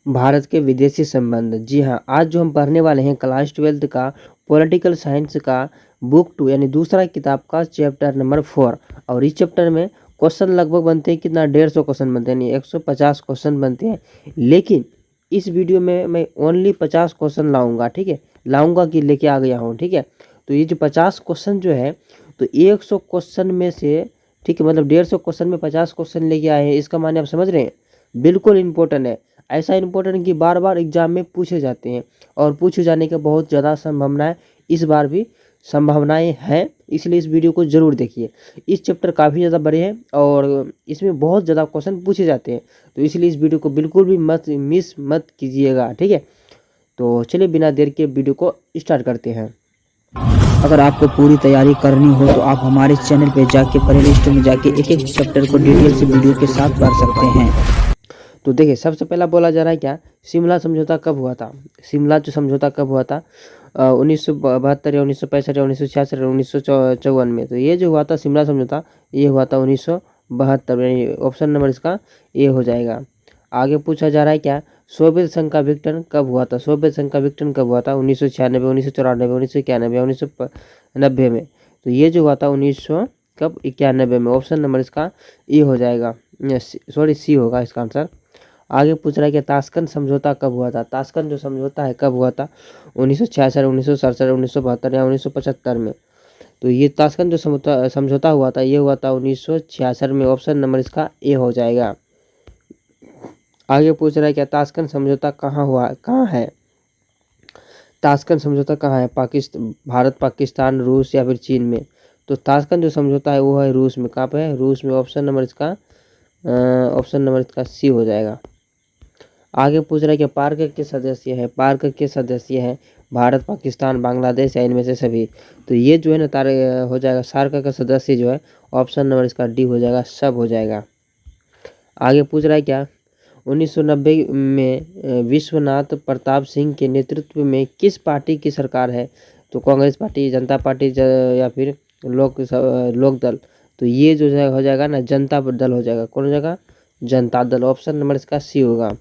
भारत के विदेशी संबंध। जी हाँ, आज जो हम पढ़ने वाले हैं क्लास 12 का पॉलिटिकल साइंस का बुक 2 यानी दूसरा किताब का चैप्टर नंबर 4। और इस चैप्टर में क्वेश्चन लगभग बनते हैं कितना, 150 क्वेश्चन बनते हैं, यानी 150 क्वेश्चन बनते हैं। लेकिन इस वीडियो में मैं ओनली 50 क्वेश्चन लाऊंगा, ठीक है, लाऊंगा कि लेके आ गया हूँ, ठीक है। तो ये जो 50 क्वेश्चन जो है, तो 100 क्वेश्चन में से, ठीक है, मतलब 150 क्वेश्चन में 50 क्वेश्चन लेके आए हैं, इसका माने आप समझ रहे हैं, बिल्कुल इंपॉर्टेंट है। ऐसा इंपॉर्टेंट कि बार बार एग्जाम में पूछे जाते हैं और पूछे जाने का बहुत ज़्यादा संभावनाएं इस बार भी संभावनाएं हैं, इसलिए इस वीडियो को ज़रूर देखिए। इस चैप्टर काफ़ी ज़्यादा बड़े हैं और इसमें बहुत ज़्यादा क्वेश्चन पूछे जाते हैं, तो इसलिए इस वीडियो को बिल्कुल भी मिस मत कीजिएगा, ठीक है। तो चलिए बिना देर के वीडियो को स्टार्ट करते हैं। अगर आपको पूरी तैयारी करनी हो तो आप हमारे चैनल पे जाके प्लेलिस्ट में जाके एक एक चैप्टर को डिटेल से वीडियो के साथ पढ़ सकते हैं। तो देखिए, सबसे पहला बोला जा रहा है क्या, शिमला समझौता कब हुआ था। शिमला जो समझौता कब हुआ था, 1972 या 1965 या 1966 या 1954 में। तो ये जो हुआ था शिमला समझौता, ये हुआ था 1972 में। ऑप्शन नंबर इसका ए हो जाएगा। आगे पूछा जा रहा है क्या, सोवियत संघ का विघटन कब हुआ था। सोवियत संघ का विघटन कब हुआ था, 1996, 1994, 1991, 1990 में। तो ये जो हुआ था 1991 में। ऑप्शन नंबर इसका ए हो जाएगा, सॉरी सी होगा इसका आंसर। आगे पूछ रहा है कि ताशकंद समझौता कब हुआ था। ताशकंद जो समझौता है कब हुआ था, 1966, 1967, 1972 या 1975 में। तो ये ताशकंद जो समझौता हुआ था, ये हुआ था 1966 में। ऑप्शन नंबर इसका ए हो जाएगा। आगे पूछ रहा है क्या, ताशकंद समझौता कहाँ हुआ, कहाँ है। ताशकंद समझौता कहाँ है, पाकिस्तान, भारत, पाकिस्तान, रूस या फिर चीन में। तो ताशकंद जो समझौता है वो है रूस में। कहाँ पे है, रूस में। ऑप्शन नंबर इसका सी हो जाएगा। आगे पूछ रहा है कि पार्क के सदस्य है, पार्क के सदस्य हैं भारत, पाकिस्तान, बांग्लादेश या इनमें से सभी। तो ये जो है ना तारे हो जाएगा, सार्क का सदस्य जो है, ऑप्शन नंबर इसका डी हो जाएगा, सब हो जाएगा। आगे पूछ रहा है क्या, 1990 में विश्वनाथ प्रताप सिंह के नेतृत्व में किस पार्टी की सरकार है। तो कांग्रेस पार्टी, जनता पार्टी या फिर लोक दल। तो ये जो हो जाएगा ना, जनता दल हो जाएगा। कौन हो जाएगा, जनता दल। ऑप्शन नंबर इसका सी होगा।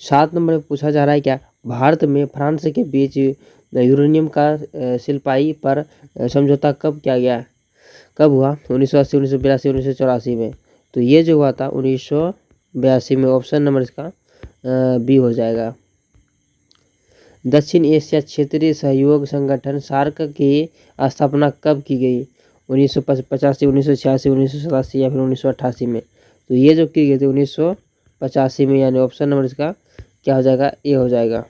7 नंबर में पूछा जा रहा है क्या, भारत में फ्रांस के बीच यूरेनियम का सिल्पाई पर समझौता कब किया गया, कब हुआ, 1980, 1982, 1984 में। तो ये जो हुआ था 1982 में। ऑप्शन नंबर इसका बी हो जाएगा। दक्षिण एशिया क्षेत्रीय सहयोग संगठन सार्क की स्थापना कब की गई, 1985, 1986, 1987 या फिर 1988 में। तो ये जो की गई थी 1985 में, यानी ऑप्शन नंबर इसका क्या हो जाएगा, ए हो जाएगा।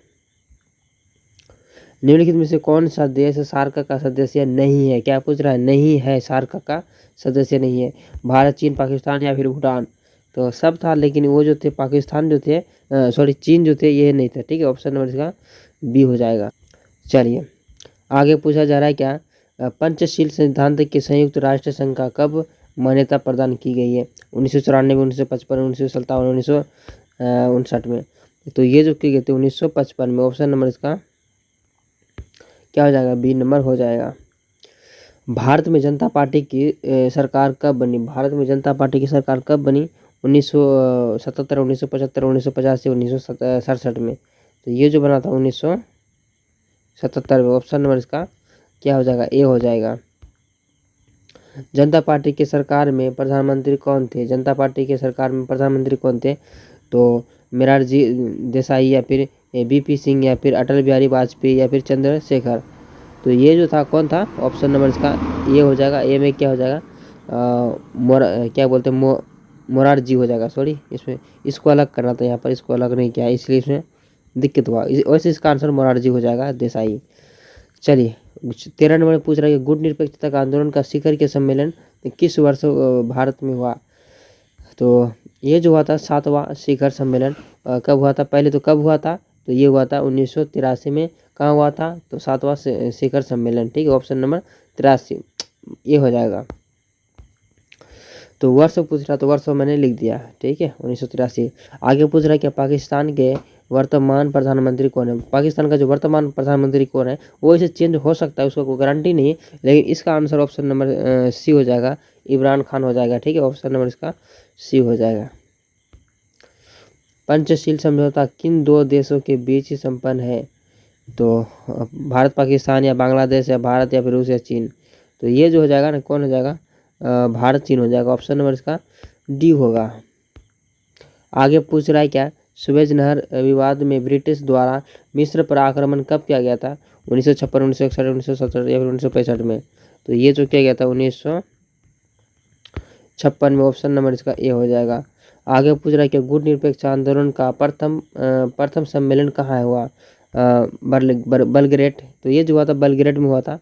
निम्नलिखित में से कौन सा देश सार्क का सदस्य नहीं है। क्या पूछ रहा है, नहीं है, सार्क का सदस्य नहीं है। भारत, चीन, पाकिस्तान या फिर भूटान। तो सब था, लेकिन वो जो थे पाकिस्तान जो थे, सॉरी चीन जो थे, ये नहीं था, ठीक है। ऑप्शन नंबर इसका बी हो जाएगा। चलिए आगे पूछा जा रहा है क्या, पंचशील सिद्धांत के संयुक्त राष्ट्र संघ का कब मान्यता प्रदान की गई है, 1994, 1955, 1957, 1959 में। तो ये जो की गई थी 1955 में। ऑप्शन नंबर इसका क्या हो जाएगा, बी नंबर हो जाएगा। भारत में जनता पार्टी की सरकार कब बनी। भारत में जनता पार्टी की सरकार कब बनी, 1977, 1975, 1985, 1967 में। तो ये जो बना था 1977 में। ऑप्शन नंबर इसका क्या हो जाएगा, ए हो जाएगा। जनता पार्टी की सरकार में प्रधानमंत्री कौन थे। जनता पार्टी की सरकार में प्रधानमंत्री कौन थे, तो मोरारजी देसाई या फिर बीपी सिंह या फिर अटल बिहारी वाजपेयी या फिर चंद्रशेखर। तो ये जो था कौन था, ऑप्शन नंबर इसका ये हो जाएगा। ए में क्या हो जाएगा, क्या बोलते हैं, मोरारजी हो जाएगा। सॉरी, इसमें इसको अलग करना था, यहाँ पर इसको अलग नहीं किया, इसलिए इसमें दिक्कत हुआ। वैसे इसका आंसर मोरारजी हो जाएगा, देसाई। चलिए 13 नंबर में पूछ रहा है कि गुट निरपेक्षता का आंदोलन का शिखर के सम्मेलन किस वर्ष भारत में हुआ। तो ये जो हुआ था 7वां शिखर सम्मेलन कब हुआ था, पहले तो कब हुआ था, तो ये हुआ था 1983 में। कहाँ हुआ था, तो 7वां शिखर सम्मेलन, ठीक है। ऑप्शन नंबर 83 ये हो जाएगा। तो वर्ष पूछ रहा, तो वर्ष मैंने लिख दिया, ठीक है, 1983। आगे पूछ रहा है कि पाकिस्तान के वर्तमान प्रधानमंत्री कौन है। पाकिस्तान का जो वर्तमान प्रधानमंत्री कौन है, वो इसे चेंज हो सकता है, उसका कोई गारंटी नहीं है, लेकिन इसका आंसर ऑप्शन नंबर सी हो जाएगा, इमरान खान हो जाएगा, ठीक है। ऑप्शन नंबर इसका सी हो जाएगा। पंचशील समझौता किन दो देशों के बीच संपन्न है? तो भारत पाकिस्तान या बांग्लादेश या भारत या फिर रूस या चीन। तो ये जो हो जाएगा ना, कौन हो जाएगा? भारत चीन हो जाएगा। ऑप्शन नंबर इसका डी होगा। आगे पूछ रहा है क्या? सुएज नहर विवाद में ब्रिटिश द्वारा मिस्र पर आक्रमण कब किया गया था? 1956, 1961, 1970 या फिर 1965 में। तो ये जो किया गया था 1956 में। ऑप्शन नंबर इसका ए हो जाएगा। आगे पूछ रहा है कि गुट निरपेक्ष आंदोलन का प्रथम सम्मेलन कहाँ हुआ? बलग्रेड। तो ये जो हुआ था बलग्रेड में हुआ था,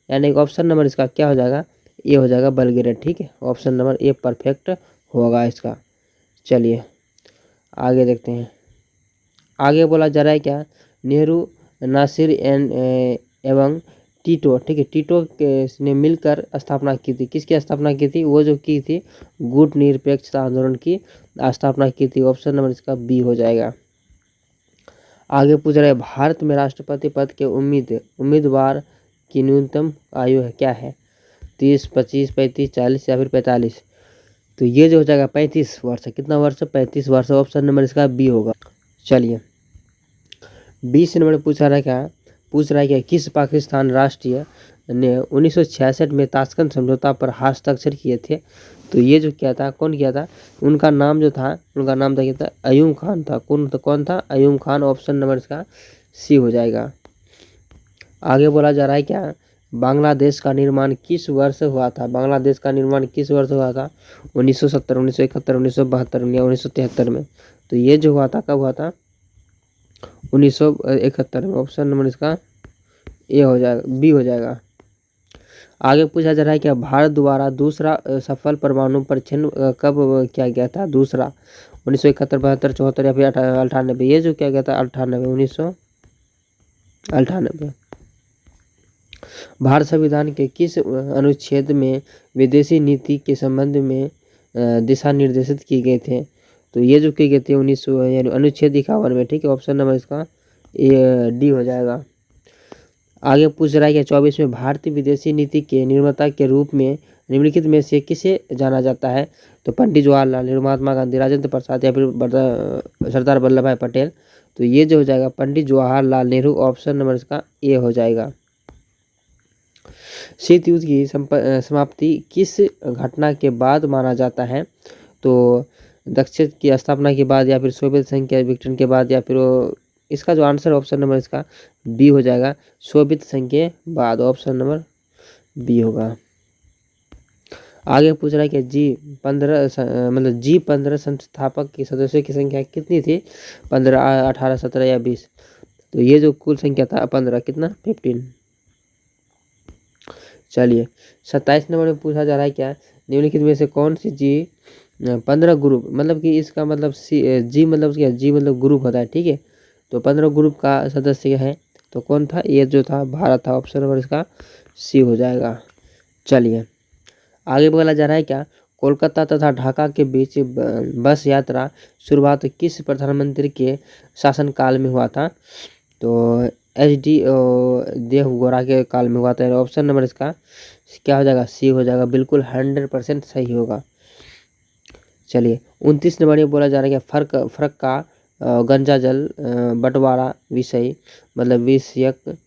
यानी ऑप्शन नंबर इसका क्या हो जाएगा? ए हो जाएगा, बलग्रेड। ठीक है, ऑप्शन नंबर ए परफेक्ट होगा इसका। चलिए आगे देखते हैं। आगे बोला जा रहा है क्या? नेहरू, नासिर एवं टीटो, ठीक है, टीटो ने मिलकर स्थापना की थी। किसकी स्थापना की थी? वो जो की थी गुट निरपेक्षता आंदोलन की स्थापना की थी। ऑप्शन नंबर इसका बी हो जाएगा। आगे पूछ रहे हैं भारत में राष्ट्रपति पद के उम्मीदवार की न्यूनतम आयु है क्या है? 30, 25, 35, 40 या फिर 45। तो ये जो हो जाएगा 35 वर्ष। कितना वर्ष? 35 वर्ष। ऑप्शन नंबर इसका बी होगा। चलिए 20 नंबर पूछा रहा है क्या? पूछ रहा है कि किस पाकिस्तान राष्ट्रीय ने 1966 में ताशकंद समझौता पर हस्ताक्षर किए थे? तो ये जो किया था, कौन किया था? उनका नाम जो था, उनका नाम था क्या था? अयूब खान था। कौन था? अयूब खान। ऑप्शन नंबर इसका सी हो जाएगा। आगे बोला जा रहा है क्या? बांग्लादेश का निर्माण किस वर्ष हुआ था? बांग्लादेश का निर्माण किस वर्ष हुआ था? 1970, 1971, 1972 या 1973 में। तो ये जो हुआ था, कब हुआ था? 1971 में। ऑप्शन नंबर इसका ए हो जाएगा, बी हो जाएगा। आगे पूछा जा रहा है कि भारत द्वारा दूसरा सफल परमाणु परीक्षण कब किया गया था? दूसरा 1971, 72, 74 या फिर 98। ये जो किया गया था 98, 1998। भारत संविधान के किस अनुच्छेद में विदेशी नीति के संबंध में दिशा निर्देशित किए गए थे? तो ये जो किए गए थे 1900 यानी अनुच्छेद 51 में। ठीक है, ऑप्शन नंबर इसका डी हो जाएगा। आगे पूछ रहा है कि 24 में भारतीय विदेशी नीति के निर्माता के रूप में निम्नलिखित में से किसे जाना जाता है? तो पंडित जवाहरलाल नेहरू, महात्मा गांधी, राजेंद्र प्रसाद या फिर सरदार वल्लभ भाई पटेल। तो ये जो हो जाएगा पंडित जवाहरलाल नेहरू। ऑप्शन नंबर इसका ए हो जाएगा। शीत युद्ध की समाप्ति किस घटना के बाद माना जाता है? तो दक्षिण की स्थापना के बाद या फिर सोवियत संघ के विघटन के बाद या फिर इसका जो आंसर ऑप्शन नंबर इसका बी हो जाएगा, सोवियत संघ के बाद। ऑप्शन नंबर बी होगा। आगे पूछ रहा है कि G15 संस्थापक के सदस्यों की संख्या कितनी थी? 15, 18, 17 या 20। तो ये जो कुल संख्या था 15, कितना? 15। चलिए 27 नंबर में पूछा जा रहा है क्या? निम्नलिखित में से कौन सी G15 ग्रुप, मतलब कि इसका मतलब जी मतलब क्या? जी मतलब ग्रुप होता है। ठीक है, तो 15 ग्रुप का सदस्य है। तो कौन था? ये जो था भारत था। ऑप्शन नंबर इसका सी हो जाएगा। चलिए आगे बोला जा रहा है क्या? कोलकाता तथा ढाका के बीच बस यात्रा शुरुआत किस प्रधानमंत्री के शासनकाल में हुआ था? तो HD देवगौड़ा के काल में हुआ था। ऑप्शन नंबर इसका क्या हो जाएगा? सी हो जाएगा। बिल्कुल 100% सही होगा। चलिए 29 नंबर में बोला जा रहा है कि फर्क का गंजा जल बंटवारा विषय मतलब विषयक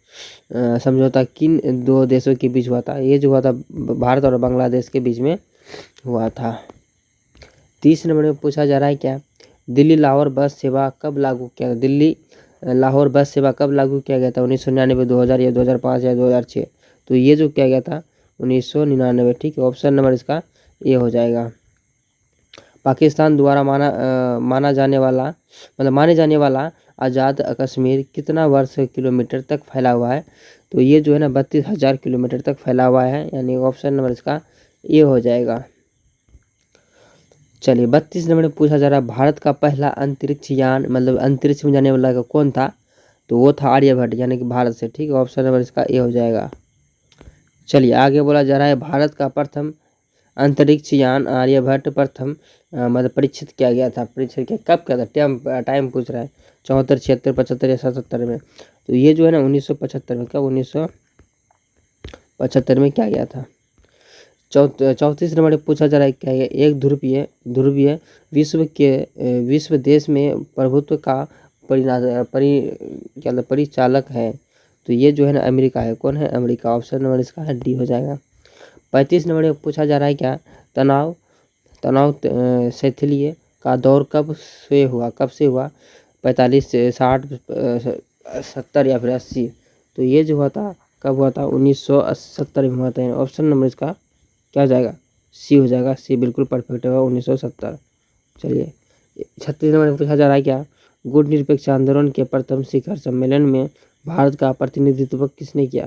समझौता किन दो देशों के बीच हुआ था? ये जो हुआ था भारत और बांग्लादेश के बीच में हुआ था। 30 नंबर में पूछा जा रहा है क्या? दिल्ली लाहौर बस सेवा कब लागू किया गया? दिल्ली लाहौर बस सेवा कब लागू किया गया था? 1999, 2000 या 2005 या 2006। तो ये जो किया गया था 1999। ठीक है, ऑप्शन नंबर इसका ए हो जाएगा। पाकिस्तान द्वारा माने जाने वाला आज़ाद कश्मीर कितना वर्ग किलोमीटर तक फैला हुआ है? तो ये जो है ना 32,000 किलोमीटर तक फैला हुआ है, यानी ऑप्शन नंबर इसका ए हो जाएगा। चलिए 32 नंबर में पूछा जा रहा है भारत का पहला अंतरिक्ष यान मतलब अंतरिक्ष में जाने वाला कौन था? तो वो था आर्यभट्ट, यानी कि भारत से। ठीक है, ऑप्शन नंबर इसका ए हो जाएगा। चलिए आगे बोला जा रहा है भारत का प्रथम अंतरिक्ष यान आर्यभट्ट प्रथम मतलब परीक्षित किया गया था। परीक्षित किया कब किया था? टाइम पूछ रहा है। 74, 76, 75 या 77 में। तो ये जो है ना 1975 में। कब? 1975 में किया गया था। 34 नंबर में पूछा जा रहा है क्या है, एक ध्रुवीय विश्व देश में प्रभुत्व का परिचालक है। तो ये जो है ना अमेरिका है। कौन है? अमेरिका। ऑप्शन नंबर इसका है डी हो जाएगा। 35 नंबर में पूछा जा रहा है क्या, तनाव शैथिल्य का दौर कब से हुआ? 45 से 60 70 या फिर 80। तो ये जो हुआ था कब हुआ था? 1970 में हुआ था। ऑप्शन नंबर इसका क्या हो जाएगा? सी हो जाएगा। सी बिल्कुल परफेक्ट होगा, 1970। चलिए 36 नंबर में पूछा जा रहा है क्या, गुट निरपेक्ष आंदोलन के प्रथम शिखर सम्मेलन में भारत का प्रतिनिधित्व किसने किया?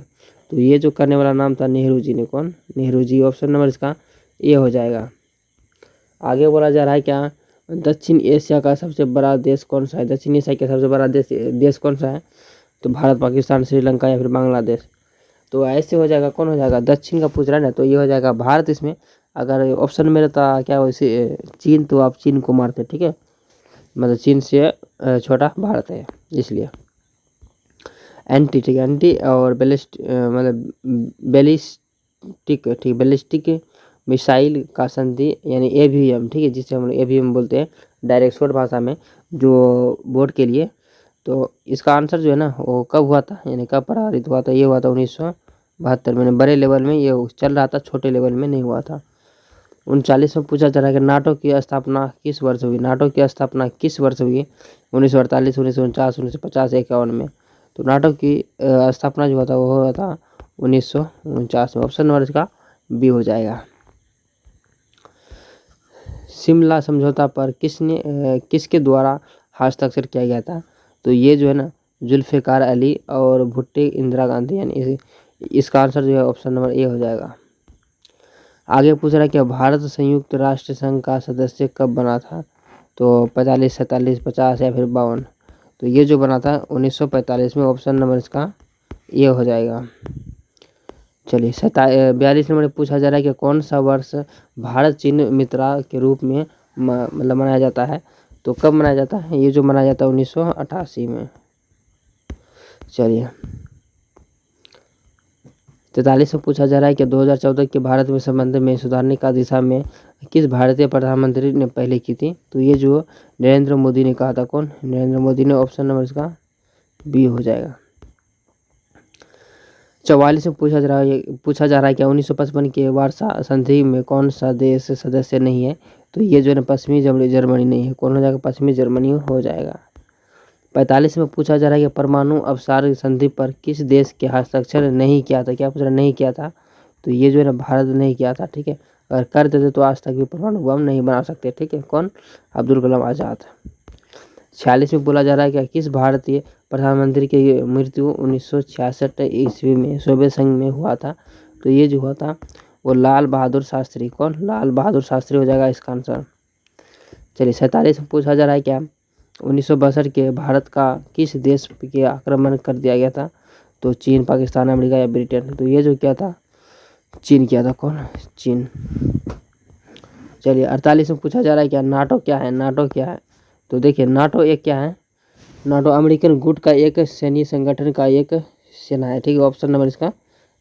तो ये जो करने वाला नाम था नेहरू जी ने। कौन? नेहरू जी। ऑप्शन नंबर इसका ए हो जाएगा। आगे बोला जा रहा है क्या, दक्षिण एशिया का सबसे बड़ा देश कौन सा है? दक्षिण एशिया का सबसे बड़ा देश कौन सा है? तो भारत, पाकिस्तान, श्रीलंका या फिर बांग्लादेश। तो ऐसे हो जाएगा। कौन हो जाएगा? दक्षिण का पूछ रहा है ना, तो ये हो जाएगा भारत। इसमें अगर ऑप्शन में रहता क्या वैसे चीन, तो आप चीन को मारते। ठीक है, मतलब चीन से छोटा भारत है इसलिए। एंटी, ठीक है, एंटी और बैलिस्टिक मिसाइल का संधि यानी एवीएम, ठीक है, जिसे हम एवीएम बोलते हैं डायरेक्ट शॉर्ट भाषा में, जो बोर्ड के लिए। तो इसका आंसर जो है ना वो कब हुआ था, यानी कब प्रभावित हुआ था? ये हुआ था 1972 में। बड़े लेवल में ये चल रहा था, छोटे लेवल में नहीं हुआ था। 39 में पूछा जा रहा है कि नाटो की स्थापना किस वर्ष हुई? नाटो की स्थापना किस वर्ष हुई? 1948, 1949, 1950, 51 में। तो नाटो की स्थापना जो हुआ था वो हुआ था 1949 में। ऑप्शन नंबर इसका बी हो जाएगा। शिमला समझौता पर किसके द्वारा हस्ताक्षर किया गया था? तो ये जो है ना जुल्फ़िकार अली और भुट्टो इंदिरा गांधी, यानी इसका आंसर जो है ऑप्शन नंबर ए हो जाएगा। आगे पूछ रहा है कि भारत संयुक्त राष्ट्र संघ का सदस्य कब बना था? तो 45, 47, 50 या फिर 52। तो ये जो बना था 1945 में। ऑप्शन नंबर इसका ए हो जाएगा। चलिए 42 नंबर में पूछा जा रहा है कि कौन सा वर्ष भारत चीन मित्रता के रूप में मतलब मनाया जाता है? तो कब मनाया जाता है? ये जो मनाया जाता है 1988 में। चलिए 43 में पूछा जा रहा है कि 2014 के भारत में संबंध में सुधारने का दिशा में किस भारतीय प्रधानमंत्री ने पहले की थी? तो ये जो नरेंद्र मोदी ने कहा था। कौन? नरेंद्र मोदी ने। ऑप्शन नंबर इसका बी हो जाएगा। 44 में पूछा जा रहा है कि 1955 के वार्सा संधि में कौन सा देश सदस्य नहीं है? तो ये जो है ना पश्चिमी जर्मनी नहीं है। कौन हो जाएगा? पश्चिमी जर्मनी हो जाएगा। 45 में पूछा जा रहा है कि परमाणु अवसाद संधि पर किस देश के हस्ताक्षर नहीं किया था? क्या पूछ रहा? नहीं किया था। तो ये जो है ना भारत नहीं किया था। ठीक है, अगर कर देते तो आज तक भी परमाणु बम नहीं बना सकते। ठीक है, कौन? अब्दुल कलाम आज़ाद। 46 में बोला जा रहा है कि किस भारतीय प्रधानमंत्री की मृत्यु 1966 ईस्वी में सोवियत संघ में हुआ था? तो ये जो हुआ था वो लाल बहादुर शास्त्री। कौन? लाल बहादुर शास्त्री हो जाएगा इसका आंसर। चलिए 47 में पूछा जा रहा है क्या 1962 के भारत का किस देश के आक्रमण कर दिया गया था? तो चीन, पाकिस्तान, अमेरिका या ब्रिटेन। तो ये जो क्या था चीन किया था। कौन? चीन। चलिए 48 में पूछा जा रहा है क्या नाटो क्या है? नाटो क्या है? तो देखिए नाटो एक क्या है? नाटो अमेरिकन गुट का एक सैन्य संगठन का एक सेना है। ठीक है, ऑप्शन नंबर इसका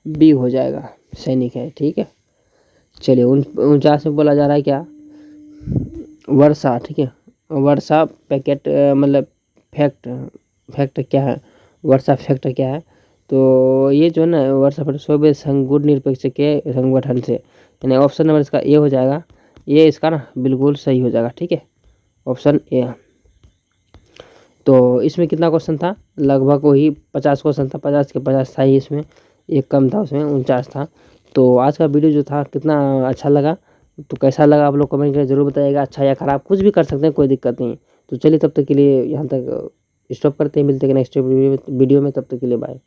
बी हो जाएगा, सैनिक है। ठीक है, चलिए 49 में बोला जा रहा है क्या वर्षा। ठीक है, वर्षा पैकेट मतलब फैक्ट क्या है? वर्षा फैक्ट क्या है? तो ये जो है ना वर्षा फैक्ट सोवियत संघ गुट निरपेक्ष के संगठन से, यानी ऑप्शन नंबर इसका ए हो जाएगा। ये इसका ना बिल्कुल सही हो जाएगा। ठीक है, ऑप्शन ए। तो इसमें कितना क्वेश्चन था? लगभग वही 50 क्वेश्चन था। 50 के 50 था ही इसमें, एक कम था उसमें, 49 था। तो आज का वीडियो जो था कितना अच्छा लगा, तो कैसा लगा आप लोग कमेंट करके जरूर बताइएगा। अच्छा या खराब कुछ भी कर सकते हैं, कोई दिक्कत नहीं। तो चलिए तब तक के लिए यहाँ तक स्टॉप करते हैं, मिलते हैं नेक्स्ट वीडियो में। तब तक के लिए बाय।